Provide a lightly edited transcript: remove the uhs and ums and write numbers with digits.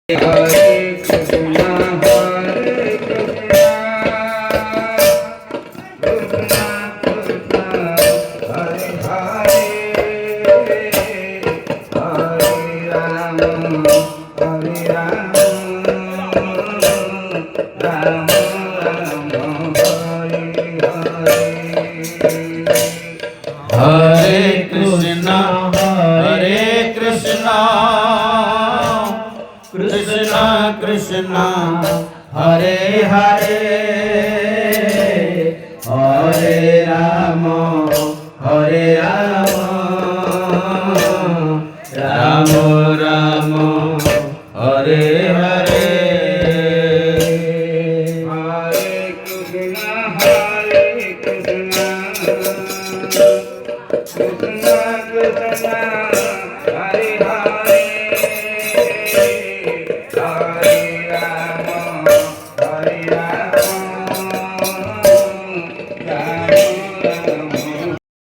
Hare Krishna, Hare Krishna, Krishna Krishna, Hare Hare, Hare Rama, Hare Rama, Rama Rama, Hare Hare. Hare Krishna, Hare Krishna, Krishna Krishna, Hare Hare, Hare Rama, Hare Rama, Rama Rama, Hare